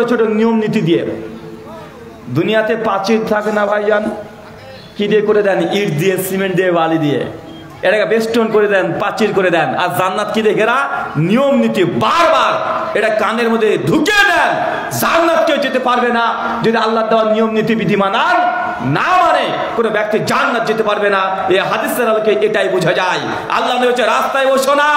ছোট নিয়ম নীতি দিয়ে। দুনিয়াতে প্রাচীর থাকে না ভাইজান, কি দিয়ে করে দেন? ইট দিয়ে, সিমেন্ট দিয়ে, বালি দিয়ে এটাকে বেষ্টন করে দেন, প্রাচীর করে দেন। আর জান্নাত কি দিয়ে ঘেরা? নিয়ম নীতি বারবার এটা কানের মধ্যে ঢুকিয়ে দেন। জান্নাত কেউ যেতে পারবে না যদি আল্লাহ দেওয়ার নিয়ম নীতি বিধিমান না মানে কোনো ব্যক্তি জান্নাত যেতে পারবে না। এই হাদিসের আলোকে এটাই বোঝা যায়। আল্লাহ বলছে রাস্তায় বসো না।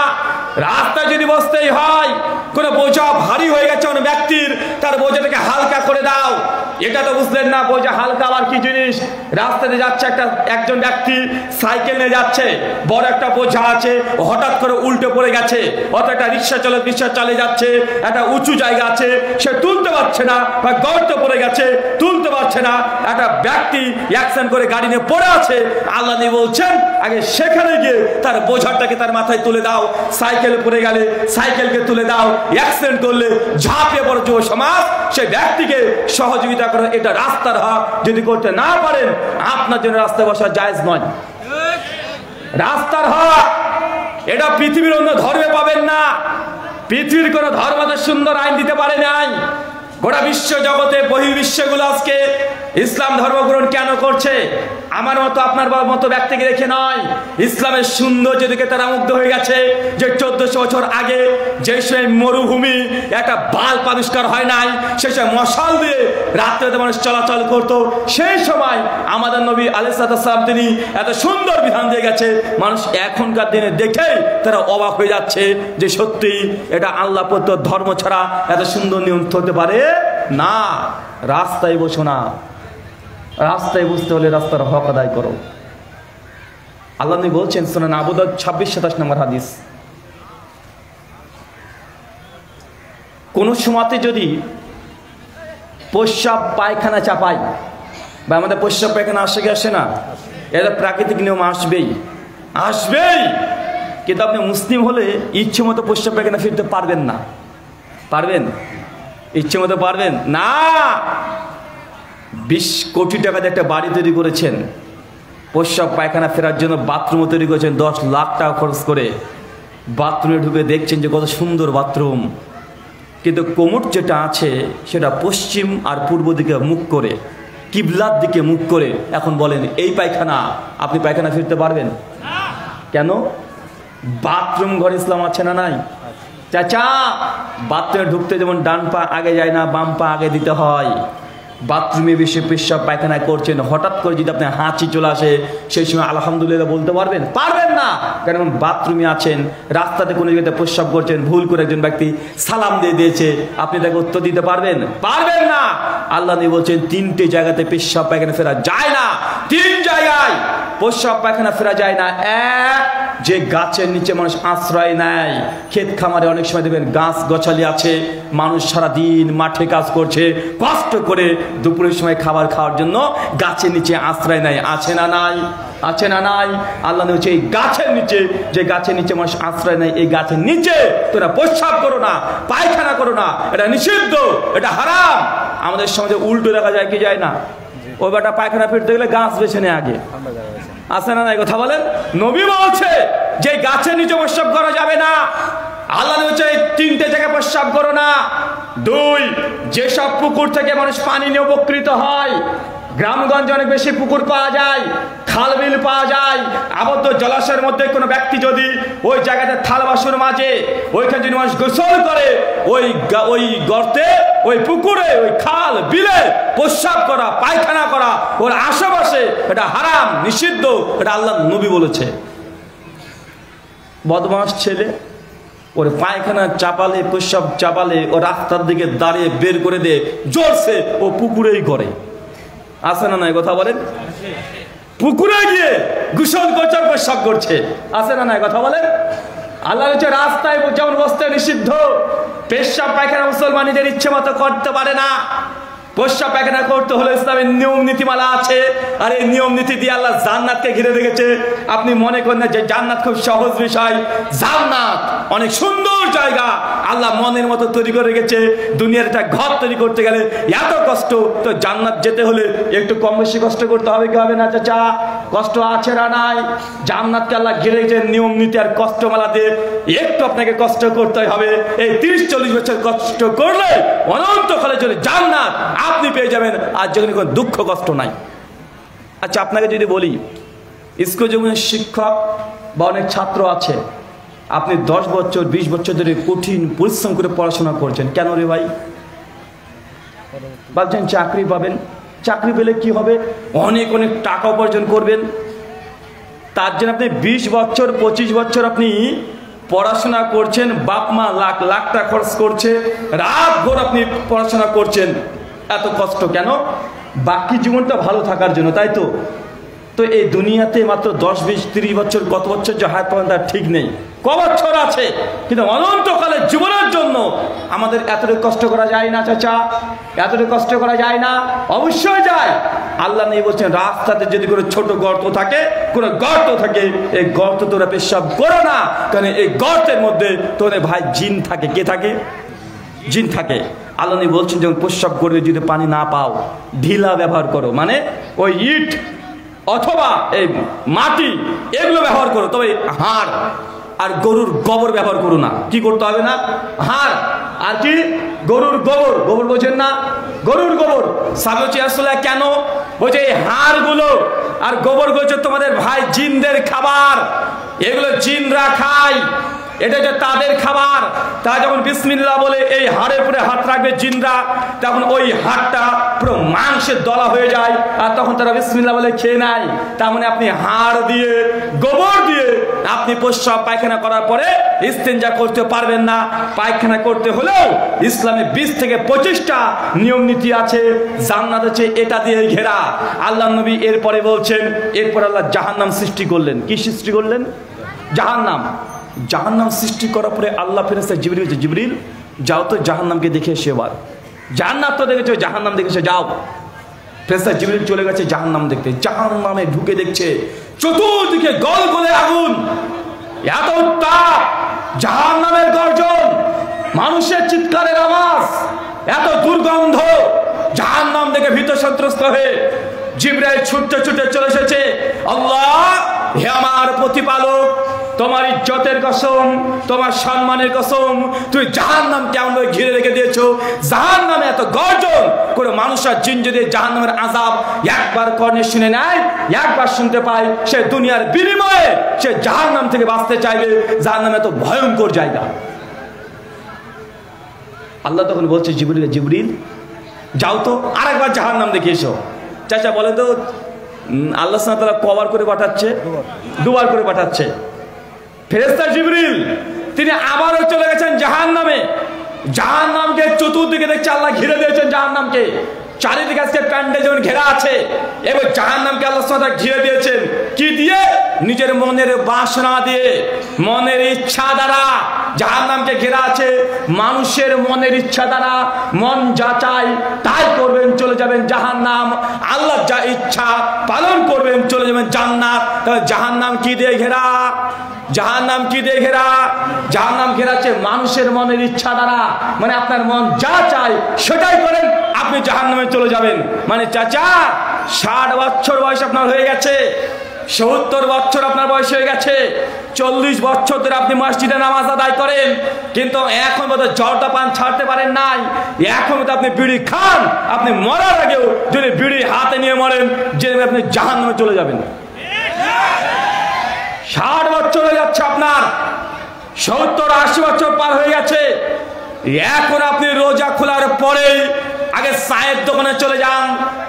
রাস্তায় যদি বসতেই হয়, কোনো বোঝা ভারী হয়ে গেছে কোনো ব্যক্তির, তার বোঝাটাকে হালকা করে দাও। এটা তো বুঝলেন না বোঝা হালকা আবার কি জিনিস। রাস্তাতে যাচ্ছে একজন ব্যক্তি, সাইকেল নিয়ে যাচ্ছে, বড় একটা বোঝা আছে, হঠাৎ করে উল্টে পড়ে গেছে। অথবা একটা রিক্সা চালক রিক্সা চালিয়ে যাচ্ছে, একটা উঁচু জায়গা আছে, সে তুলতে পারছে না, বা গর্তে পড়ে গেছে, তুলতে পারছে না। একটা ব্যক্তি অ্যাক্সিডেন্ট করে গাড়ি নিয়ে পড়ে আছে। আল্লাহ নবী বলছেন আগে সেখানে গিয়ে তার বোঝাটাকে তার মাথায় তুলে দাও। সাইকেলে পড়ে গেলে সাইকেলকে তুলে দাও। অ্যাক্সিডেন্ট করলে ঝাঁপিয়ে পড়ে যুব সমাজ সেই ব্যক্তিকে সহযোগিতা করো। এটা রাস্তার হক। যদি করতে না পারেন আপনার জন্য রাস্তায় বসা জায়েজ নয়। রাস্তার হক এটা পৃথিবীর অন্য ধর্মে পাবেন না। পৃথিবীর কোন ধর্ম সুন্দর আইন দিতে পারে নাই। গোটা বিশ্ব জগতে বহির্বিশ্বগুলো আজকে ইসলাম ধর্ম গ্রহণ কেন করছে? আমার মতো আপনার মতো ব্যক্তিকে দেখে নয়, ইসলামের সৌন্দর্য দিকে তারা মুগ্ধ হয়ে গেছে। যে 1400 বছর আগে যে সময় মরুভূমি একটা বাল্ব আবিষ্কার হয় নাই, সেই সময় মশাল দিয়ে রাত্রে মানুষ চলাচল করতো, সেই সময় আমাদের নবী আলাইহিস সালাম তিনি এত সুন্দর বিধান দিয়ে গেছে। মানুষ এখনকার দিনে দেখেই তারা অবাক হয়ে যাচ্ছে যে সত্যি এটা আল্লাহ প্রদত্ত ধর্ম ছাড়া এত সুন্দর নিয়ম হতে পারে না। রাস্তায় বসো না। রাস্তায় বুঝতে হলে রাস্তার হক আদায় করো। আল্লাহ নবী বলছেন সুনান আবু দাউদ 26-27 নম্বর হাদিস, কোন সময়তে যদি প্রস্রাব পায়খানা চাপাই, বা আমাদের প্রস্রাব পায়খানা আসে না, এটা প্রাকৃতিক নিয়ম আসবেই। কিন্তু আপনি মুসলিম হলে ইচ্ছে মতো প্রস্রাব পায়খানা ফিরতে পারবেন না। পারবেন? ইচ্ছে মতো পারবেন না। 20 কোটি টাকা দিয়ে একটা বাড়ি তৈরি করেছেন, প্রস্রাব পায়খানা ফেরার জন্য বাথরুমও তৈরি করেছেন 10 লাখ টাকা খরচ করে। বাথরুমে ঢুকে দেখছেন যে কত সুন্দর বাথরুম, কিন্তু কোমর যেটা আছে সেটা পশ্চিম আর পূর্ব দিকে মুখ করে, কিবলার দিকে মুখ করে। এখন বলেন এই পায়খানা আপনি পায়খানা ফিরতে পারবেন? কেন? বাথরুম ঘর ইসলাম আছে না নাই? চাচা, বাথরুমে ঢুকতে যেমন ডান পা আগে যায় না, বাম পা আগে দিতে হয়। বাথরুমে বেশি পেশাব পায়খানা করছেন, হঠাৎ করে যদি আপনি হাঁচি চলে আসে, সেই সময় আলহামদুলিল্লাহ বলতে পারবেন? পারবেন না। কারণ বাথরুমে আছেন, রাস্তাতে কোনো জায়গাতে প্রস্রাব করছেন, ভুল করে একজন ব্যক্তি সালাম দিয়ে দিয়েছে, আপনি তাকে উত্তর দিতে পারবেন? পারবেন না। আল্লাহ নবী বলছেন 3টে জায়গাতে পেশাব পায়খানা ফেরা যায় না। 3 জায়গায় প্রস্রাব পায়খানা ফেরা যায় না। এক, যে গাছের নিচে মানুষ আশ্রয় নেয়। ক্ষেত খামারে অনেক সময় দেখবেন গাছ গছালি আছে, মানুষ সারাদিন মাঠে কাজ করছে, কষ্ট করে দুপুরের সময় খাবার খাওয়ার জন্য গাছের নিচে আশ্রয় নেয়। আছে না নাই? আছে না নাই? আল্লাহ বলছে এই গাছের নিচে, যে গাছের নিচে মানুষ আশ্রয় নেয়, এই গাছের নিচে তোরা প্রস্রাব করো না, পায়খানা করো না। এটা নিষিদ্ধ, এটা হারাম। আমাদের সমাজে উল্টো দেখা যায় কি যায় না? ওই বেটা পায়খানা ফিরতে গেলে গাছ বেছে নেয় আগে। আছে না নাই? কথা বলেন। নবী বলছে যে গাছের নিচে প্রস্রাব করা যাবে না। আল্লাহ বলছে 3টে জায়গায় প্রস্রাব করো না। 2, যেসব পুকুর থেকে মানুষ পানি নিয়ে উপকৃত হয়, গ্রামগঞ্জে অনেক বেশি পুকুর পাওয়া যায়, খাল বিল পাওয়া যায়, আবদ্ধ জলাশয়ের মধ্যে কোনো ব্যক্তি যদি ওই জায়গাতে থাল বাসন মাজে, ওইখানে যদি মানুষ গোসল করে, ওই গর্তে, ওই পুকুরে, ওই খাল বিলে প্রস্রাব করা, পায়খানা করা ওর আশেপাশে, এটা হারাম, নিষিদ্ধ। এটা আল্লাহ নবী বলেছে। বদমাস ছেলে ওর পায়খানা চাপালে, প্রস্রাব চাপালে, ও রাস্তার দিকে দাঁড়িয়ে বের করে দে জোরসে, ও পুকুরেই করে। আছে না নাই? কথা বলেন। পুকুরে গিয়ে গোসল করছে, প্রস্রাব করছে। আছে না নাই? কথা বলেন। আল্লাহ হচ্ছে রাস্তায় যেমন বসতে নিষিদ্ধ, পেশাব পায়খানা মুসলমানদের ইচ্ছে মতো করতে পারে না। প্রস্রাব পায়খানা করতে হলে ইসলামের নিয়ম নীতিমালা আছে, আর এই নিয়ম নীতি দিয়ে আল্লাহ জান্নাতকে ঘিরে রেখেছে। আপনি মনে করেন না যে জান্নাত খুব সহজ বিষয়। জান্নাত অনেক সুন্দর জায়গা, আল্লাহ মনের মতো তৈরি করে রেখেছে। দুনিয়ার একটা ঘর তৈরি করতে গেলে এত কষ্ট, তো জান্নাত যেতে হলে একটু কম বেশি কষ্ট করতে হবে কি হবে না চাচা? কষ্ট আছে না নাই? জান্নাতকে আল্লাহ ঘিরে যে নিয়ম নীতি আর কষ্টমালা দিয়ে একটু আপনাকে কষ্ট করতে হবে। এই 30-40 বছর কষ্ট করলে অনন্তকালের জন্য জান্নাত আপনি পেয়ে যাবেন, আর যেখানে কোনো দুঃখ কষ্ট নাই। আচ্ছা, আপনাকে যদি বলি স্কুল জীবনের শিক্ষক বা অনেক ছাত্র আছে, আপনি 10 বছর 20 বছর ধরে কঠিন পরিশ্রম করে পড়াশোনা করছেন, কেন রে ভাই? ভাবছেন চাকরি পাবেন, চাকরি পেলে কি হবে? অনেক অনেক টাকা উপার্জন করবেন। তার জন্য আপনি 20 বছর 25 বছর আপনি পড়াশোনা করছেন, বাপ মা লাখ লাখ টাকা খরচ করছে, রাত ভোর আপনি পড়াশোনা করছেন। এত কষ্ট কেন? বাকি জীবনটা ভালো থাকার জন্য, তাই তো? তো এই দুনিয়াতে মাত্র 10, 20, 30 বছর, কত বছর যে হায়াত পাবেন তার ঠিক নেই, ক বছর আছে, কিন্তু অনন্তকালের জীবনের জন্য আমাদের এতটুকু কষ্ট করা যায় না চাচা? এতটুকু কষ্ট করা যায় না? অবশ্যই যায়। আল্লাহ নেই বলছেন, রাস্তাতে যদি কোনো ছোট গর্ত থাকে, কোনো গর্ত থাকে, এই গর্ত তোরা পেশাব করো না, কারণ এই গর্তের মধ্যে তোদের ভাই জিন থাকে। কে থাকে? জিন থাকে। আল্লাহ নেই বলছেন, যখন প্রস্রাব করবে যদি পানি না পাও, ঢিলা ব্যবহার করো, মানে ওই ইট অথবা এই মাটি এগুলো ব্যবহার করো, তবে হাড় আর গরুর গোবর ব্যবহার করো না। কি করতে হবে না? হাড় আর কি? গরুর গোবর। গোবর বোঝেন না? গরুর গোবর। সাবচি আসলে কেন বলছে এই হাড়গুলো আর গোবর হচ্ছে তোমাদের ভাই জিনদের খাবার, এগুলো জিনরা খায়, এটা যে তাদের খাবার। তারা যখন বিসমিল্লাহ বলে এই হাড়ের উপরে হাত রাখবে জিনরা, তখন ওই হাড়টা পুরো মাংসের দলা হয়ে যায়, আর তখন তারা বিসমিল্লাহ বলে খেয়ে নেয়। তার মানে আপনি হাড় দিয়ে গোবর দিয়ে আপনি প্রস্রাব পায়খানা করার পরে ইস্তেঞ্জা করতে পারবেন না। পায়খানা করতে হলেও ইসলামে 20 থেকে 25টা নিয়ম নীতি আছে, জান্নাত আছে এটা দিয়ে ঘেরা। আল্লাহ নবী এরপরে বলছেন, এরপর আল্লাহ জাহান্নাম সৃষ্টি করলেন। কি সৃষ্টি করলেন? জাহান্নাম। জাহান্নাম সৃষ্টি করার পরে আল্লাহ ফেরেশতা জিবরিল, জিবরিল যাও তো জাহান্নামকে দেখে এসে, এবার জান্নাত তো দেখেছো, জাহান্নাম দেখেছে, যাও। ফেরেশতা জিবরিল চলে গেছে জাহান্নাম দেখতে। জাহান্নামে ঢুকে দেখছে চতুর্দিকে গলগলে আগুন, এত তাপ, জাহান্নামের গর্জন, মানুষের চিৎকারের আওয়াজ, এত দুর্গন্ধ। জাহান্নাম দেখে ভীত সন্ত্রস্ত হয়ে জিবরাইল ছুটতে ছুটে চলে এসেছে। আল্লাহ, হে আমার প্রতিপালক, তোমার ইজ্জতের কসম, তোমার সম্মানের কসম, তুই জাহান্নামকে আমরা ঘিরে রেখে দিয়েছো। জাহান্নামে এত গর্জন করে মানুষ আর জিন যদি জাহান্নামের আযাব একবার কর্ণে শুনে নেয়, একবার শুনতে পায়, সে দুনিয়ার বিনিময়ে সে জাহান্নাম থেকে বাঁচতে চাইবে। জাহান্নাম এত ভয়ঙ্কর জায়গা। আল্লাহ তখন বলছে জিবরিল, জিবরিল যাও তো আরেকবার জাহান্নাম দেখে এসো। চাচা বলে তো আল্লাহ সুবহানাহু ওয়া তাআলা কবার করে পাঠাচ্ছে? দুবার করে পাঠাচ্ছে। ফেরেশতা জিবরিল তিনি আবারও চলে গেছেন জাহান্নামে। জাহান্নামকে চতুর্দিকে দেখছে আল্লাহ ঘিরে দিয়েছেন জাহান্নামকে। চারিদিকে আজকে প্যান্ডেল যেমন ঘেরা আছে, এবার জাহান্নামকে আল্লাহ সুবহানাহু ওয়া তাআলা ঘিরে দিয়েছেন। কি দিয়ে? নিজের মনের বাসনা দিয়ে, মনের ইচ্ছা দ্বারা জাহান্নামকে ঘেরা আছে। মানুষের মনের ইচ্ছা দ্বারা মন যা চায় তাই করবেন, চলে যাবেন জাহান্নাম। আল্লাহ যা ইচ্ছা পালন করবেন, চলে যাবেন জান্নাত। তবে জাহান্নাম কি দিয়ে ঘেরা? জাহান্নাম কি দিয়ে ঘেরা? জাহান্নাম ঘেরা আছে মানুষের মনের ইচ্ছা দ্বারা, মানে আপনার মন যা চায় সেটাই করেন, আপনি জাহান্নামে চলে যাবেন। মানে চাচা 60 বছর বয়স আপনার হয়ে গেছে, 70 বছর আপনার বয়স হয়ে গেছে, 40 বছর ধরে আপনি মসজিদে নামাজ আদায় করেন, কিন্তু এখন বোধ জর্দা পান ছাড়তে পারেন নাই। এখন তো আপনি বিড়ি খান, আপনি মরার আগেও যদি বিড়ি হাতে নিয়ে মরেন, যে আপনি জাহান্নামে চলে যাবেন। 60 বছর হয়ে যাচ্ছে আপনার, 70-80 বছর পার হয়ে গেছে। এখন আপনি রোজা খোলার পরে আগে চায়ের দোকানে চলে যান,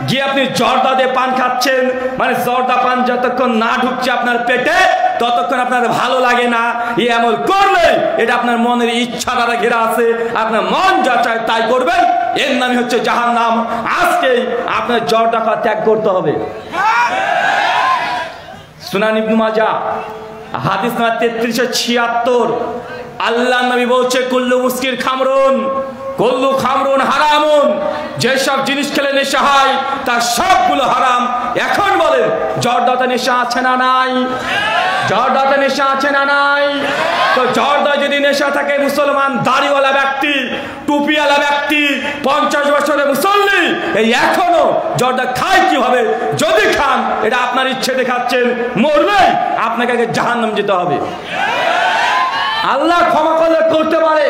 গিয়ে আপনি জর্দা দিয়ে পান খাচ্ছেন। মানে জর্দা পান যতক্ষণ না ঢুকছে আপনার পেটে ততক্ষণ আপনার ভালো লাগে না। এই আমল করলে এটা আপনার মনের ইচ্ছা দ্বারা ঘেরা আছে, আপনার মন যা চায় তাই করবেন, এর নামই হচ্ছে জাহান্নাম। আজকেই আপনার জর্দা খাওয়া ত্যাগ করতে হবে। সুনান ইবনে মাজাহ হাদিস নাম্বার 3376, আল্লাহ নবী বলছে কুল্লু মুস্কির খামরুন, কুল্লু খামরুন হারামুন। যেসব জিনিস খেলে নেশা হয় তার সবগুলো হারাম। এখন বলেন জর্দাতে নেশা আছে না নাই? জর্দাতে নেশা আছে না নাই? তো জর্দা যদি নেশা থাকে, মুসলমান দাড়িওয়ালা ব্যক্তি, টুপিওয়ালা ব্যক্তি, 50 বছরের মুসল্লি এই এখনো জর্দা খায় কিভাবে? যদি খান এটা আপনার ইচ্ছে দেখাচ্ছেন, মরবেই আপনাকে আগে জাহান্নাম যেতে হবে। আল্লাহ ক্ষমা করতে পারে,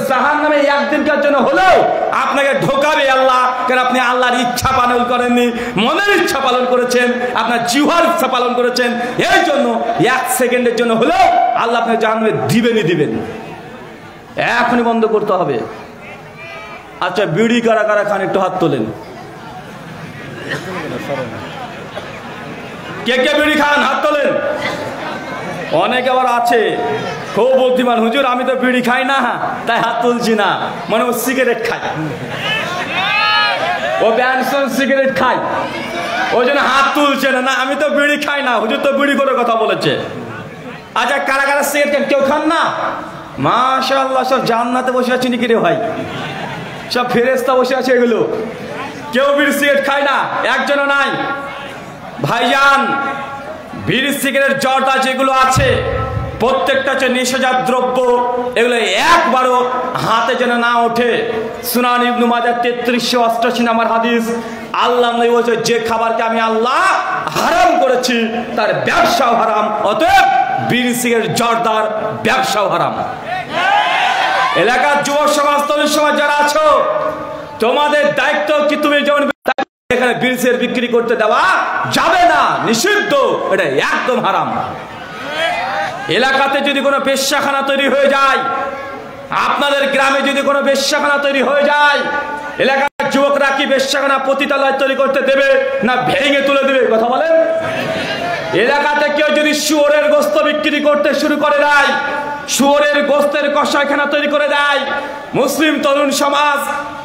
জাহান্নামে একদিনকার জন্য হলেও আপনাকে ঢোকাবে আল্লাহ। কারণ আপনি আল্লাহর ইচ্ছা পালন করেননি, মনের ইচ্ছা পালন করেছেন, আপনার জিহ্বার ইচ্ছা পালন করেছেন। এই জন্য 1 সেকেন্ডের জন্য হলেও আল্লাহ আপনাকে জাহান্নামে দিবেন। এখনই বন্ধ করতে হবে। আচ্ছা, বিড়ি কারা কারা খান একটু হাত তোলেন। কে কে বিড়ি খান হাত তোলেন। অনেকে আবার আছে খুব বুদ্ধিমান, হুজুর আমি তো বিড়ি খাই না তাই হাত তুলছি না, মানে ও সিগারেট খায়, ও ব্যানসন সিগারেট খায়, ওই জন্য হাত তুলছে না। না আমি তো বিড়ি খাই না, হুজুর তো বিড়ি করে কথা বলেছে। আচ্ছা, কারা কারা সিগারেট খান? কেউ খান না? মাশাআল্লাহ, সব জান্নাতে বসে আছে নাকি রে ভাই, সব ফেরেশতা বসে আছে এগুলো। কেউ বিড়ি সিগারেট খায় না, একজনও নাই। ভাইজান, বিড়ি সিগারেট জর্দা যেগুলো আছে প্রত্যেকটা হচ্ছে নেশাজাত দ্রব্য, এগুলো একবারও হাতে যেন না ওঠে। সুনান ইবনে মাজাহ 3388 নম্বর হাদিস, আল্লাহ নবী বলেছে যে খাবারকে আমি আল্লাহ হারাম করেছি তার ব্যবসাও হারাম, অতএব বিড়ি সিগারেট জর্দার ব্যবসাও হারাম। এলাকার যুব সমাজ, তরুণ সমাজ যারা আছো, তোমাদের দায়িত্ব কি তুমি যেমন এখানে বিড়ি সিগারেট বিক্রি করতে দেওয়া যাবে না, নিষিদ্ধ, এটা একদম হারাম। এলাকাতে যদি কোনো বেশ্যাখানা তৈরি হয়ে যায়, আপনাদের গ্রামে যদি কোনো বেশ্যাখানা তৈরি হয়ে যায়, এলাকার যুবকরা কি বেশ্যাখানা পতিতালয় তৈরি করতে দেবে না ভেঙে তুলে দেবে? কথা বলেন। এলাকাতে কেউ যদি শুয়োরের গোস্ত বিক্রি করতে শুরু করে দেয়, শুয়োরের গোস্তের কষাইখানা তৈরি করে দেয়, মুসলিম তরুণ সমাজ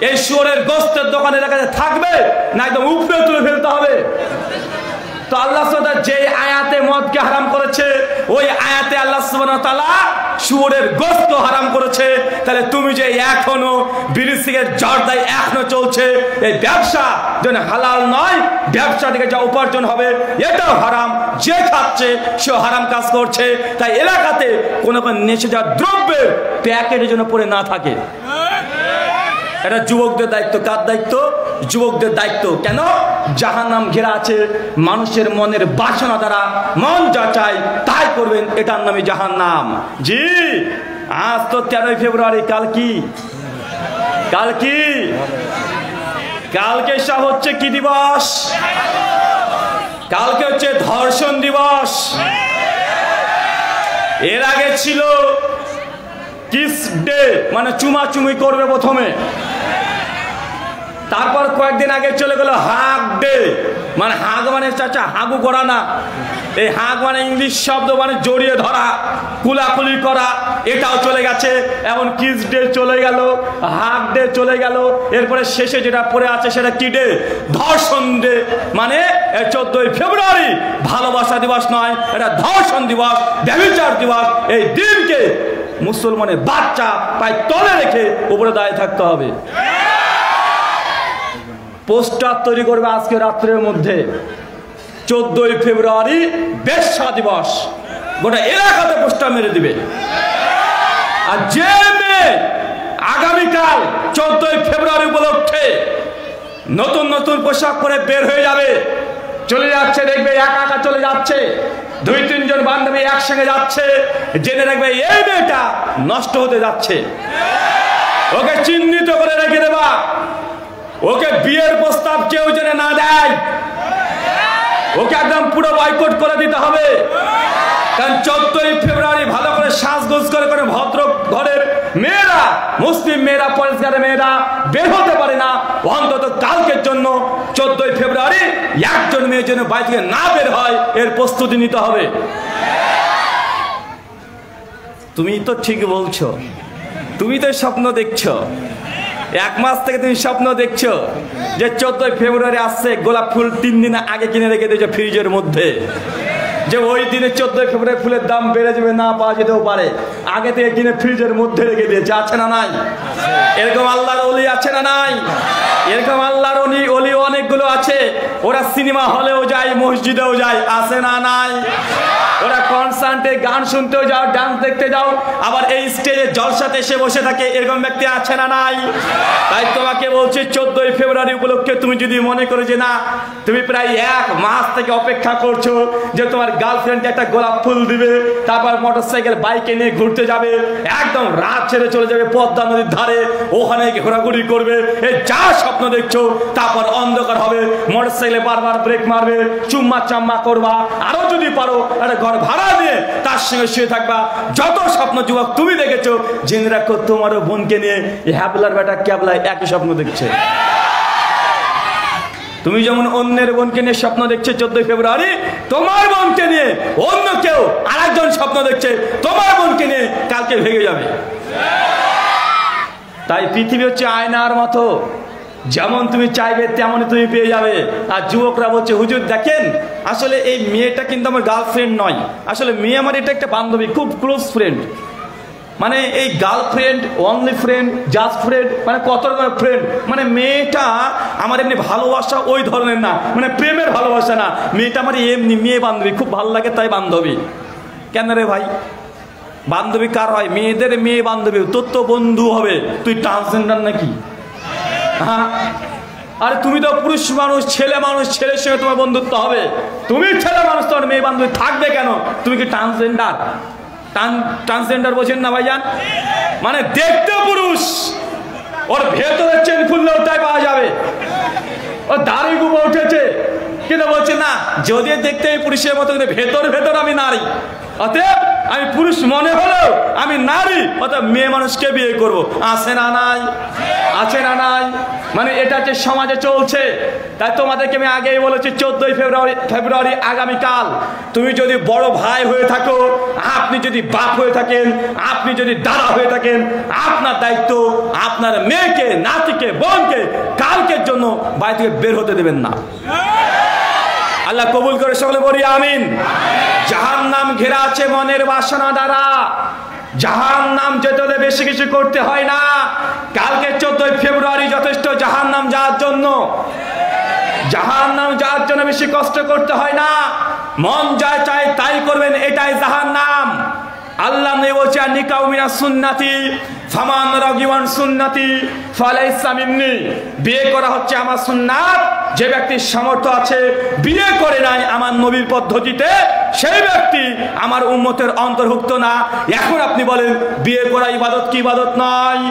এই শুয়োরের গোস্তের দোকান এলাকাতে থাকবে না একদম উপরে তুলে ফেলতে হবে। তো আল্লাহ সুবহানাহু ওয়া তাআলা যে আয়াতে মদকে হারাম করেছে, ওই আয়াতে আল্লাহ সুবহানাহু ওয়া তাআলা শুয়োরের গোশত হারাম করেছে। তাহলে তুমি যে এখনো বিড়ি সিগারেট জর্দায় এখনো চলছে, এই ব্যবসা যেন হালাল নয়, ব্যবসা থেকে যা উপার্জন হবে এটাও হারাম। যে খাচ্ছে সে হারাম কাজ করছে। তাই এলাকাতে কোনো নেশাজাত দ্রব্যের প্যাকেটের জন্য পড়ে না থাকে। এটা যুবকদের দায়িত্ব। কার দায়িত্ব? যুবকদের দায়িত্ব। কেন? জাহান্নাম ঘেরা আছে মানুষের মনের বাসনা দ্বারা, মন যা চায় তাই করবেন, এটার নামই জাহান্নাম। জি, আজ তো 13 ফেব্রুয়ারি, কাল কি? কাল কি? কালকে সব হচ্ছে কি দিবস? কালকে হচ্ছে ধর্ষণ দিবস। এর আগে ছিল কিস ডে, মানে চুমাচুমি করবে প্রথমে। তারপর কয়েকদিন আগে চলে গেল হাগ ডে, মানে হাগ মানে চাচা হাগু করা না, এই হাগ মানে ইংলিশ শব্দ, মানে জড়িয়ে ধরা, কুলাকুলি করা, এটাও চলে গেছে। এমন কিস ডে চলে গেল, হাগ ডে চলে গেল, এরপরে শেষে যেটা পড়ে আছে সেটা কি ডে? ধর্ষণ ডে। মানে 14 ফেব্রুয়ারি ভালোবাসা দিবস নয়, এটা ধর্ষণ দিবস, ব্যভিচার দিবস। এই দিনকে মুসলমানের বাচ্চা পায়ে তলে রেখে উপরে দাঁড়িয়ে থাকতে হবে। পোস্টার তৈরি করবে আজকে রাত্রের মধ্যে, 14 ফেব্রুয়ারি বেশ্যা দিবস, গোটা এলাকাতে পোস্টার মেরে দিবে। আর যে মেয়ে আগামীকাল 14 ফেব্রুয়ারি উপলক্ষে নতুন নতুন পোশাক পরে বের হয়ে যাবে, চলে যাচ্ছে, দেখবে একা একা চলে যাচ্ছে, 2-3 জন বান্ধবী একসঙ্গে যাচ্ছে, জেনে রাখবে এই মেয়েটা নষ্ট হতে যাচ্ছে। ওকে চিহ্নিত করে রেখে দেবা, ওকে বিয়ের প্রস্তাব কেউ যেন না দেয়, ওকে একদম পুরো বয়কট করে দিতে হবে। কারণ 14 ফেব্রুয়ারি ভালো করে সাজগোজ করে করে ভদ্র ঘরের মেয়েরা, মুসলিম মেয়েরা, পরিষ্কার মেয়েরা বের হতে পারে না। অন্তত কালকের জন্য 14 ফেব্রুয়ারি একজন মেয়ের জন্য বাড়ি থেকে না বের হয়, এর প্রস্তুতি নিতে হবে। তুমি তো ঠিক বলছো, তুমি তো স্বপ্ন দেখছো, 1 মাস থেকে তুমি স্বপ্ন দেখছো যে 14 ফেব্রুয়ারি আসছে, গোলাপ ফুল 3 দিন আগে কিনে রেখে দিয়েছো ফ্রিজের মধ্যে, যে ওই দিনে 14 ফেব্রুয়ারি ফুলের দাম বেড়ে যাবে, না পাওয়া যেতেও পারে, আগে থেকে কিনে ফ্রিজের মধ্যে রেখে দিয়েছে। আছে না নাই? এরকম আল্লাহর ওলি আছে না নাই? এরকম আল্লাহর ওলি অনেকগুলো আছে, ওরা সিনেমা হলেও যায়, মসজিদেও যায়, আছে না নাই? ওরা কনসার্টে গান শুনতেও যাও, ডান্স দেখতে যাও, আবার এই স্টেজে জলসাতে এসে বসে থাকে। এরকম ব্যক্তি আছে না নাই? তাই তোমাকে বলছি 14ই ফেব্রুয়ারি উপলক্ষে তুমি যদি মনে করো যে না, তুমি প্রায় 1 মাস থেকে অপেক্ষা করছো যে তোমার গার্লফ্রেন্ডকে একটা গোলাপ ফুল দিবে, তারপর মোটরসাইকেল বাইকে নিয়ে ঘুরতে যাবে, একদম রাত ছেড়ে চলে যাবে পদ্মা নদীর ধারে, ওখানে ঘোরাঘুরি করবে, এই যা স্বপ্ন দেখছো, তারপর অন্ধকার হবে, মোটরসাইকেলে বারবার ব্রেক মারবে, চুম্মা চাম্মা করবা, আরো যদি পারো একটা ঘর ভাড়া দিয়ে তার সঙ্গে শুয়ে থাকবা। যত স্বপ্ন যুবক তুমি দেখেছো, জেনে রাখো তোমারও বোনকে নিয়ে হ্যাবলার বেটা ক্যাবলায় একই স্বপ্ন দেখছে। তুমি যেমন অন্যের বোনকে নিয়ে স্বপ্ন দেখছে 14 ফেব্রুয়ারি, তোমার বোনকে নিয়ে অন্য কেউ আরেকজন স্বপ্ন দেখছে তোমার বোনকে নিয়ে কালকে ভেঙে যাবে। তাই পৃথিবী হচ্ছে আয়নার মতো, যেমন তুমি চাইবে তেমনই তুমি পেয়ে যাবে। আর যুবকরা বলছে হুজুর দেখেন, আসলে এই মেয়েটা কিন্তু আমার গার্লফ্রেন্ড নয়, আসলে মেয়ে আমার এটা একটা বান্ধবী, খুব ক্লোজ ফ্রেন্ড। মানে এই girlfriend, only friend, just friend, মানে কত রকমের ফ্রেন্ড। মানে মেয়েটা আমার এমনি ভালোবাসা ওই ধরনের না, মানে প্রেমের ভালোবাসা না, মেয়েটা আমার এমনি মেয়ে বান্ধবী, খুব ভালো লাগে তাই বান্ধবী। কেন রে ভাই, বান্ধবী কার হয়? মেয়েদের মেয়ে বান্ধবী, তোর তো বন্ধু হবে, তুই ট্রান্সজেন্ডার নাকি? হ্যাঁ, আরে তুমি তো পুরুষ মানুষ, ছেলে মানুষ, ছেলের সঙ্গে তোমার বন্ধুত্ব হবে। তুমি ছেলে মানুষ, তোমার মেয়ে বান্ধবী থাকবে কেন? তুমি কি ট্রান্সজেন্ডার? ট্রান্সজেন্ডার বোঝেন না ভাইজান? মানে দেখতে পুরুষ, ওর ভেতরের চেন খুললেও তাই পাওয়া যাবে, ওর দাড়ি গুবো উঠেছে, কিন্তু বলছে না যদি দেখতে পুরুষের মতো, কিন্তু ভেতর ভেতর আমি নারী, অতএব আমি পুরুষ মনে হলেও আমি নারী, অতএব মেয়ে মানুষকে বিয়ে করবো। আছে না নাই? আছে না নাই? মানে এটা যে সমাজে চলছে। তাই তোমাদেরকে আমি আগেই বলেছি 14ই ফেব্রুয়ারি আগামীকাল তুমি যদি বড় ভাই হয়ে থাকো, আপনি যদি বাপ হয়ে থাকেন, আপনি যদি দাদা হয়ে থাকেন, আপনার দায়িত্ব আপনার মেয়েকে, নাতিকে, বোনকে কালকের জন্য বাড়ি থেকে বের হতে দেবেন না। আল্লাহ কবুল করে সকলে বলি আমিন। জাহান্নাম ঘেরা আছে মনের বাসনা দ্বারা, জাহান্নাম যেতে হলে বেশি কিছু করতে হয় না। কালকে 14ই ফেব্রুয়ারি যথেষ্ট জাহান্নাম যাওয়ার জন্য, জাহান্নাম যাওয়ার জন্য বেশি কষ্ট করতে হয় না। মন যায় চাই তাই করবেন, এটাই জাহান্নাম। আল্লাহ নবী বলছে নিকাউ মিনাস সুন্নতি ফামান রাগিবান সুন্নতি ফালাইসা মিন্নি, বিয়ে করা হচ্ছে আমার সুন্নাত। যে ব্যক্তির সামর্থ্য আছে বিয়ে করে নাই আমার নবীর পদ্ধতিতে, সেই ব্যক্তি আমার উম্মতের অন্তর্ভুক্ত না। এখন আপনি বলেন বিয়ে করা ইবাদত কি ইবাদত নয়?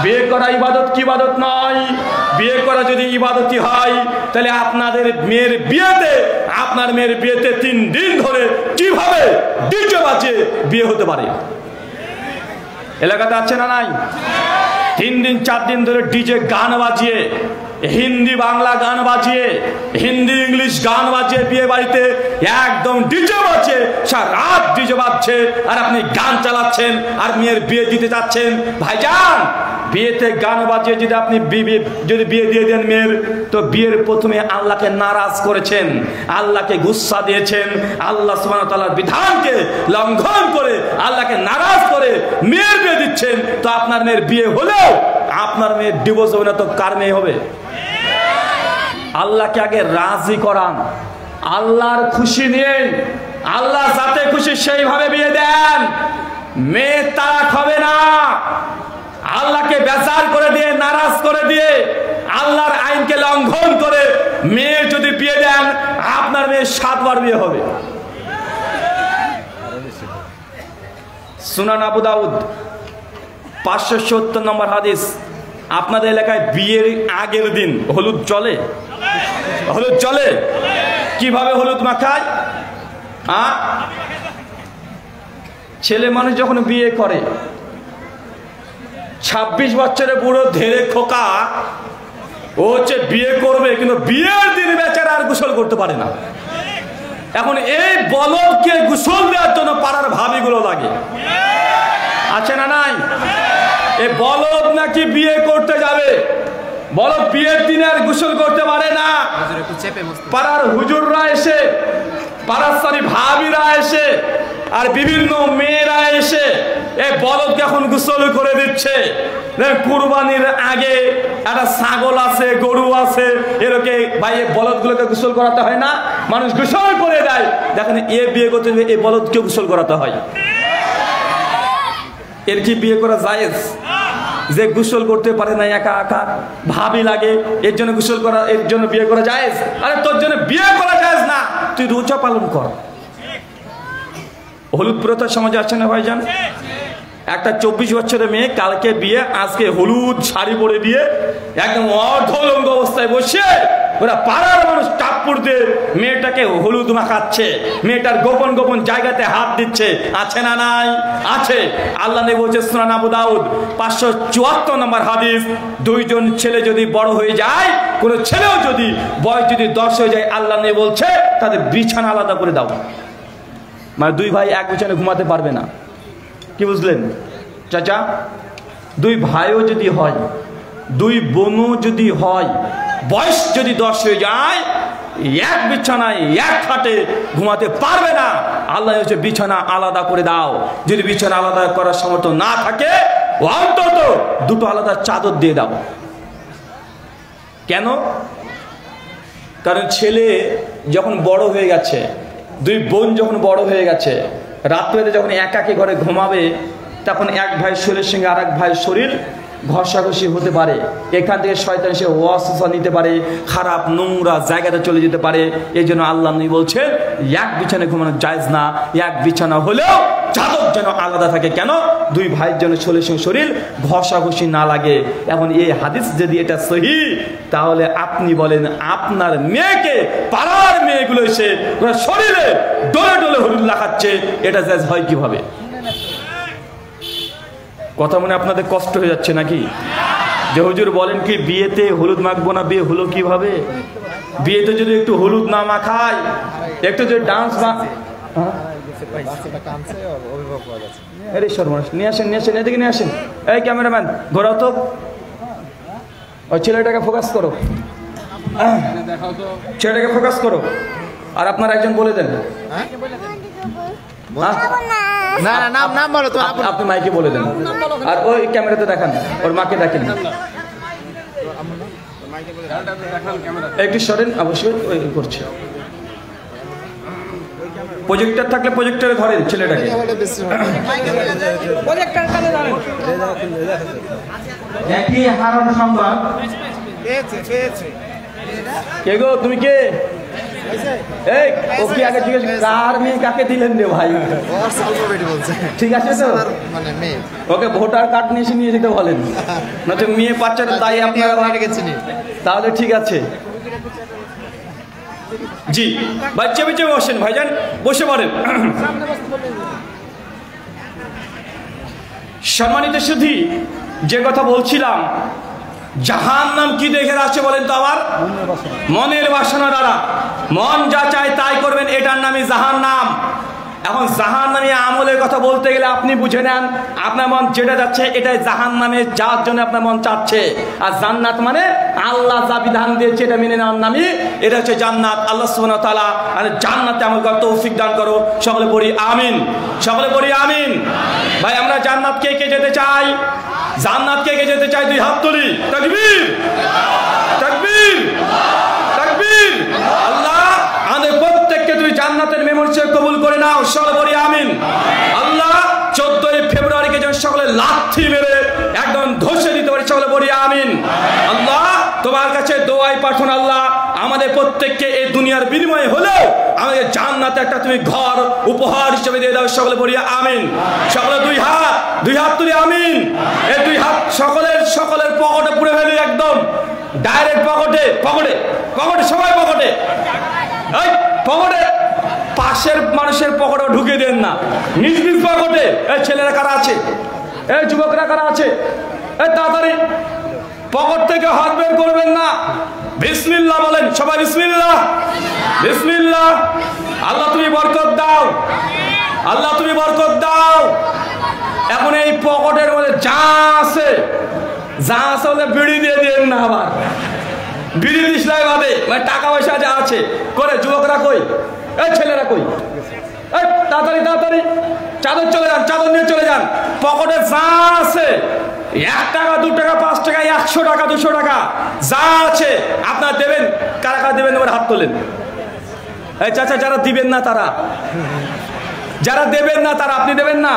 বিয়ে করা ইবাদত কি ইবাদত নয়? বিয়ে করা যদি ইবাদতই হয়, তাহলে আপনাদের মেয়ের বিয়েতে, আপনার মেয়ের বিয়েতে 3 দিন ধরে কিভাবে ডিজে বাজে বিয়ে হতে পারে? এলাকাতে আছে না নাই? 3 দিন 4 দিন ধরে ডিজে গান বাজিয়ে, হিন্দি বাংলা গান বাজিয়ে, হিন্দি ইংলিশ গান বাজিয়ে বিয়ে বাড়িতে একদম ডিজে বাজছে, সারা রাত ডিজে বাজছে, আর আপনি গান চালাচ্ছেন আর মেয়ের বিয়ে দিতে যাচ্ছেন। ভাইজান, বিয়েতে গান বাজিয়ে যদি আপনি যদি বিয়ে দিয়ে দেন মেয়ের, তো বিয়ের প্রথমে আল্লাহকে নারাজ করেছেন, আল্লাহকে গুসা দিয়েছেন, আল্লাহ সুবহানাহু ওয়া তাআলার বিধানকে লঙ্ঘন করে আল্লাহকে নারাজ করে মেয়ের বিয়ে দিচ্ছেন। তো আপনার মেয়ের বিয়ে হলেও আপনার মেয়ের ডিভোর্স হবে না, তো কার মেয়ে হবে? আল্লাহকে আগে রাজি করান, আল্লাহর খুশি নিয়ে, আল্লাহ যাতে খুশি সেইভাবে বিয়ে দেন। মেয়ে তালাক হবে না। আল্লাহকে বেজার করে দিয়ে, নারাজ করে দিয়ে, আল্লাহর আইনকে লঙ্ঘন করে মেয়ে যদি বিয়ে দেন, আপনার মেয়ে 7 বার বিয়ে হবে। সুনান আবু দাউদ 570 নম্বর হাদিস। আপনাদের এলাকায় বিয়ের আগের দিন হলুদ চলে? হলুদ চলে? কিভাবে হলুদ মাখায়? ছেলে মানুষ যখন বিয়ে করে, 26 বছরের বুড়ো ধেরে খোকা, ও হচ্ছে বিয়ে করবে, কিন্তু বিয়ের দিন বেচারা আর গোসল করতে পারে না। এখন এই বলদকে গোসল দেওয়ার জন্য পাড়ার ভাবিগুলো লাগে, আছে না নাই? এই বলদ নাকি বিয়ে করতে যাবে, বলদ বিয়ের দিনে আর গোসল করতে পারে না। পাড়ার হুজুররা এসে পারাসারি ভাবিরা এসে আর বিভিন্ন মেয়েরা এসে এই বলদকে এখন গোসল করে দিচ্ছে। কুরবানির আগে একটা ছাগল আছে, গরু আছে, এরকে ভাই এই বলদগুলোকে গোসল করাতে হয় না? মানুষ গোসল করে দেয়। দেখেন এ বিয়ে করতে এই বলদকে গোসল করাতে হয়। এর কি বিয়ে করা জায়েজ? যে গোসল করতে পারে না, একা একা ভাবি লাগে, এর জন্য গোসল করা, এর জন্য বিয়ে করা জায়েজ? আরে তোর জন্য বিয়ে করা জায়েজ না, তুই রোজা পালন কর। হলুদ প্রথা সমাজে আছে না ভাইজান? একটা 24 বছরের মেয়ে কালকে বিয়ে, আজকে হলুদ শাড়ি পরে দিয়ে একদম অর্ধলঙ্গ অবস্থায় বসে ওরা পাড়ার মানুষ টাপ্পুর দিয়ে মেয়েটাকে হলুদ মাখাচ্ছে, মেয়েটার গোপন গোপন জায়গাতে হাত দিচ্ছে। আছে না নাই? আছে। আল্লাহ নবী বলছে সুনান আবু দাউদ 574 নম্বর হাদিস, দুইজন ছেলে যদি বড় হয়ে যায়, কোন ছেলেও যদি বয়স যদি 10 হয়ে যায়, আল্লাহ নবী বলছে তাদের বিছানা আলাদা করে দাও। মানে দুই ভাই এক বিছানায় ঘুমাতে পারবে না। কি বুঝলেন চাচা? দুই ভাইও যদি হয়, দুই বোনও যদি হয়, বয়স যদি 10 হয়ে যায়, এক বিছানায় এক খাটে ঘুমাতে পারবে না। আল্লাহ হচ্ছে বিছানা আলাদা করে দাও। যদি বিছানা আলাদা করার সামর্থ্য না থাকে, অন্তত দুটো আলাদা চাদর দিয়ে দাও। কেন? কারণ ছেলে যখন বড় হয়ে গেছে, দুই বোন যখন বড় হয়ে গেছে, রাত্রে যখন একাকি ঘরে ঘুমাবে, তখন এক ভাই শরীরের সঙ্গে আর এক ভাই শরীর ঘষাঘষি হতে পারে। এখান থেকে শয়তান সে ওয়াসওয়াসা নিতে পারে, খারাপ নোংরা জায়গাতে চলে যেতে পারে। এই জন্য আল্লাহ নবী বলছেন এক বিছানায় ঘুমানো জায়েজ না, এক বিছানা হলেও চাদর যেন আলাদা থাকে। কেন? দুই ভাইয়ের জন্য শরীরের সঙ্গে শরীর ঘষাঘষি না লাগে। এখন এই হাদিস যদি এটা সহি, তাহলে আপনি বলেন আপনার মেয়েকে পাড়ার মেয়েগুলো এসে শরীরে ডলে ডলে হলুদ লাগাচ্ছে, এটা জায়েজ হয় কিভাবে? কথা মনে আপনাদের কষ্ট হয়ে যাচ্ছে নাকি? যে হুজুর বলেন কি বিয়েতে হলুদ মাখবো না, বিয়ে হলো কিভাবে? বিয়েতে যদি একটু হলুদ না মাখায়, একটু যদি ডান্স নিয়ে আসেন, এদিকে নিয়ে আসেন। এই ক্যামেরাম্যান ঘোরাও তো, ওই ছেলেটাকে ফোকাস করো, ছেলেটাকে ফোকাস করো। আর আপনার একজন বলে দেন, না না নাম নাম বলো তো, আপনি মাইকে বলে দেন। আর ওই ক্যামেরাতে দেখান, ওর মাকে দেখেন। একটু সরেন, অবশ্যই ওই করছে। প্রজেক্টর থাকলে প্রজেক্টরে ধরেন ছেলেটাকে। একই হারান সংবাদ। কে গো তুমি কে? এই ও কি আগে জিজ্ঞেস কার মেয়ে কাকে দিলেন রে ভাই? ঠিক আছে তো, ওকে ভোটার কার্ড নিয়ে যেতে বলেন, না তো মেয়ে পাচ্ছেন তাই আপনারা তাহলে ঠিক আছে। জি বাচ্চা বেঁচে বসেন ভাইজান, বসে পড়েন। সম্মানিত সুধী, যে কথা বলছিলাম, জাহান্নাম কি দেখে আছে বলেন তো আবার? মনের বাসনা দ্বারা মন যা চায় তাই করবেন, এটার নামই জাহান্নাম। এখন জাহান্নামী আমলের কথা বলতে গেলে আপনি বুঝে নেন, আপনার মন যেটা যাচ্ছে এটাই জাহান্নামে যাওয়ার জন্য আপনার মন চাচ্ছে। আর জান্নাত মানে আল্লাহ যা বিধান দিয়েছে এটা মেনে নেওয়ার নামই, এটা হচ্ছে জান্নাত। আল্লাহ সুবহানাহু ওয়া তাআলা জান্নাতে আমল করার তৌফিক দান করো। সকলে পড়ি আমিন, সকলে পড়ি আমিন। ভাই আমরা জান্নাত কে কে যেতে চাই? জান্নাত কে কে যেতে চাই? দুই হাত তুলি, তাকবীর তাকবীর তাকবীর। আল্লাহ আমাদের প্রত্যেককে তুমি জান্নাতের মেমোরিয়াল কবুল করে নাও। সকলে বলি আমিন। আল্লাহ 14 ফেব্রুয়ারিকে যেন সকলে লাথি মেরে একদম ধসে দিতে পারি, সকলে বলি আমিন। আল্লাহ তোমার কাছে দোয়াই প্রার্থনা, আল্লাহ আমাদের প্রত্যেককে এই দুনিয়ার বিনিময়ে হলেও আমাদের জান্নাতে একটা তুমি ঘর উপহার হিসেবে দিয়ে দাও। সকলে বলি আমিন। সকলে দুই হাত তুলি আমিন। এই দুই হাত সকলের পকেটে পুরে ফেলি, একদম ডাইরেক্ট পকেটে পকেটে পকেটে, সবাই পকেটে, এই পকেটে, পাশের মানুষের পকেটে ঢুকে দেন না, নিজ নিজ পকেটে। এই ছেলেরা কারা আছে? এই যুবকরা কারা আছে? এই তাড়াতাড়ি পকেট থেকে হাত বের করবেন না। বিসমিল্লাহ বলেন সবাই, বিসমিল্লাহ বিসমিল্লাহ। আল্লাহ তুমি বরকত দাও, আল্লাহ তুমি বরকত দাও। এখন এই পকেটের মধ্যে যা আছে বলে বিড়ি দিয়ে দিন না, আবার বিড়ি দিস নাই বাদে, মানে টাকা পয়সা যা আছে করে। যুবকরা কই? এই ছেলেরা কই? এই তাড়াতাড়ি তাড়াতাড়ি চাদর চলে যান, চাদর নিয়ে চলে যান। পকেটে যা আছে 1 টাকা 2 টাকা 5 টাকা 100 টাকা 200 টাকা যা আছে আপনারা দেবেন। কারা কারা দেবেন এবার হাত তোলেন। এই চাচা যারা দিবেন না তারা, যারা দেবেন না তারা, আপনি দেবেন না?